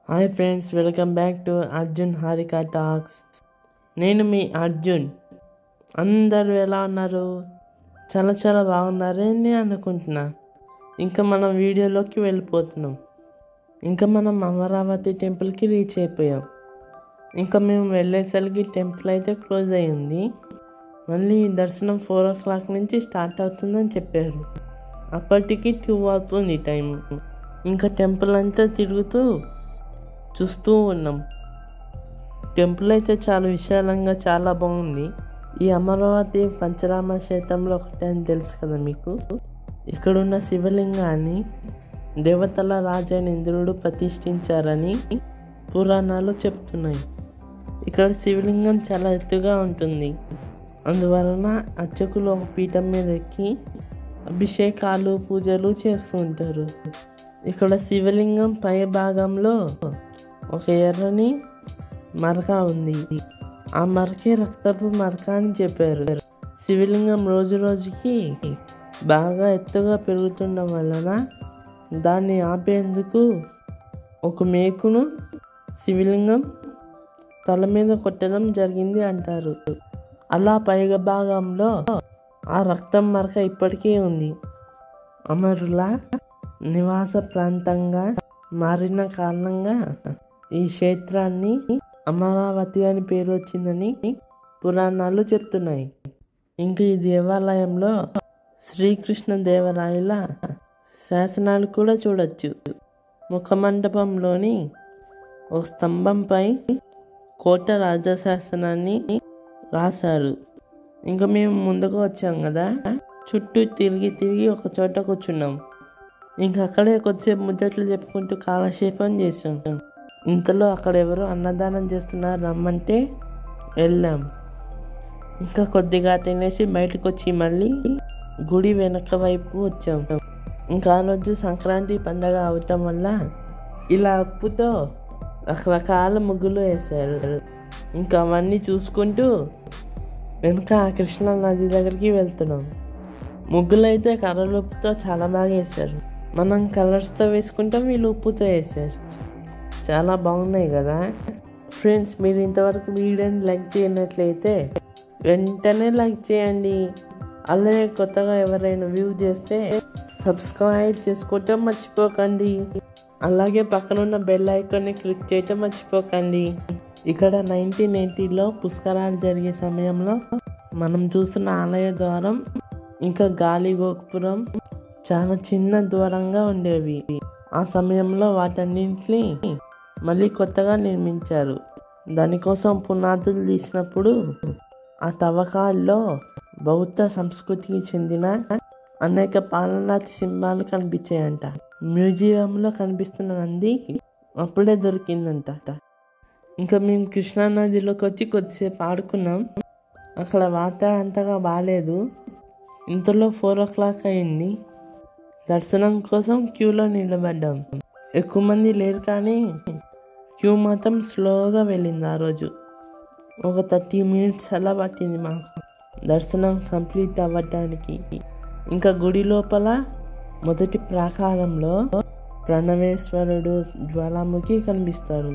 Hi friends, welcome back to Arjun Harika talks. నేను మీ అర్జున్. అందరూ ఎలా ఉన్నారు? చాలా బాగున్నారని అనుకుంటున్నా. ఇంకా మనం వీడియోలోకి వెళ్ళిపోతున్నాం. ఇంకా మనం అమరావతి టెంపుల్కి రీచ్ అయిపోయాం. ఇంకా మేము వెళ్ళేసరికి టెంపుల్ అయితే క్లోజ్ అయ్యింది. మళ్ళీ దర్శనం 4 o'clock నుంచి స్టార్ట్ అవుతుందని చెప్పారు. అప్పటికి 2 అవుతుంది టైం. ఇంకా టెంపుల్ అంతా తిరుగుతూ చూస్తూ ఉన్నాం. టెంపుల్ అయితే చాలా విశాలంగా చాలా బాగుంది. ఈ అమరావతి పంచరామ క్షేత్రంలో ఒకటి అని తెలుసు కదా మీకు. ఇక్కడున్న శివలింగాన్ని దేవతల రాజైన ఇంద్రుడు ప్రతిష్ఠించారని పురాణాలు చెప్తున్నాయి. ఇక్కడ శివలింగం చాలా ఎత్తుగా ఉంటుంది. అందువలన అర్చకులు ఒక పీఠం మీద ఎక్కి అభిషేకాలు పూజలు చేస్తూ ఉంటారు. ఇక్కడ శివలింగం పై భాగంలో ఒక ఎర్రని మరక ఉంది. ఆ మరకే రక్తపు మరక అని చెప్పారు. శివలింగం రోజుకి బాగా ఎత్తుగా పెరుగుతుండడం వలన దాన్ని ఆపేందుకు ఒక మేకును శివలింగం తల మీద కొట్టడం జరిగింది అంటారు. అలా పైగా భాగంలో ఆ రక్తం మరక ఇప్పటికీ ఉంది. అమరుల నివాస ప్రాంతంగా మారిన కారణంగా ఈ క్షేత్రాన్ని అమరావతి అని పేరు వచ్చిందని పురాణాలు చెప్తున్నాయి. ఇంక ఈ దేవాలయంలో శ్రీకృష్ణ దేవరాయల శాసనాలు కూడా చూడొచ్చు. ముఖమండపంలోని ఒక స్తంభంపై కోట రాజశాసనాన్ని రాశారు. ఇంకా మేము ముందుకు వచ్చాం కదా, చుట్టూ తిరిగి ఒక చోట కూర్చున్నాం. ఇంకా అక్కడే కొద్దిసేపు ముచ్చట్లు చెప్పుకుంటూ కాలక్షేపం చేసాం. ఇంతలో అక్కడ ఎవరు అన్నదానం చేస్తున్నారు, రమ్మంటే వెళ్ళాం. ఇంకా కొద్దిగా తినేసి బయటకు వచ్చి మళ్ళీ గుడి వెనక వైపు వచ్చాం. ఇంకా ఆ రోజు సంక్రాంతి పండగ అవటం వల్ల ఇలా ఉప్పుతో రకరకాల ముగ్గులు వేశారు. ఇంకా అవన్నీ చూసుకుంటూ వెనక కృష్ణా నది దగ్గరికి వెళ్తున్నాం. ముగ్గులు అయితే కర్రల ఉప్పుతో చాలా బాగా వేశారు. మనం కలర్స్తో వేసుకుంటాం, వీళ్ళు ఉప్పుతో వేసారు. చాలా బాగున్నాయి కదా ఫ్రెండ్స్. మీరు ఇంతవరకు వీడియోని లైక్ చేయనట్లయితే వెంటనే లైక్ చేయండి. అలాగే కొత్తగా ఎవరైనా వ్యూ చేస్తే సబ్స్క్రైబ్ చేసుకోవటం మర్చిపోకండి. అలాగే పక్కనున్న బెల్ ఐకాన్ని క్లిక్ చేయటం మర్చిపోకండి. ఇక్కడ 1980లో పుష్కరాలు జరిగే సమయంలో మనం చూస్తున్న ఆలయ ద్వారం ఇంకా గాలి గోపురం చాలా చిన్న దూరంగా ఉండేవి. ఆ సమయంలో వాటన్నింటినీ మళ్ళీ కొత్తగా నిర్మించారు. దానికోసం పునాదులు తీసినప్పుడు ఆ తవ్వకాల్లో బౌద్ధ సంస్కృతికి చెందిన అనేక పాలనాటి సింహాలు కనిపించాయంట. మ్యూజియంలో కనిపిస్తున్న నంది అప్పుడే దొరికిందంట. ఇంకా మేము కృష్ణా నదిలోకి వచ్చి కొద్దిసేపు ఆడుకున్నాం. అక్కడ వాటర్ అంతగా బాగాలేదు. ఇంతలో 4 o'clock అయింది. దర్శనం కోసం క్యూలో నిలబడ్డాం. ఎక్కువ మంది లేరు కానీ క్యూ మాత్రం స్లోగా వెళ్ళింది. ఆ రోజు ఒక 30 minutes అలా పట్టింది మాకు దర్శనం కంప్లీట్ అవ్వడానికి. ఇంకా గుడి లోపల మొదటి ప్రాకారంలో ప్రణవేశ్వరుడు జ్వాలాముఖి కనిపిస్తారు.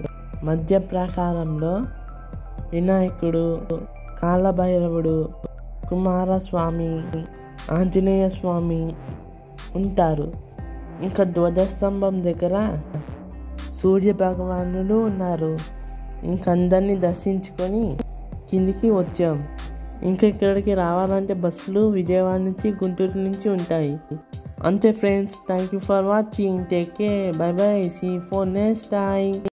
మధ్య ప్రాకారంలో వినాయకుడు, కాలభైరవుడు, కుమారస్వామి, ఆంజనేయ స్వామి ఉంటారు. ఇంకా ధ్వజస్తంభం దగ్గర సూర్య భగవానుడు ఉన్నారు. ఇంక అందరినీ దర్శించుకొని కిందికి వచ్చాం. ఇంకా ఇక్కడికి రావాలంటే బస్సులు విజయవాడ నుంచి గుంటూరు నుంచి ఉంటాయి. అంతే friends, thank you for watching. Take care, bye bye, see you for next time.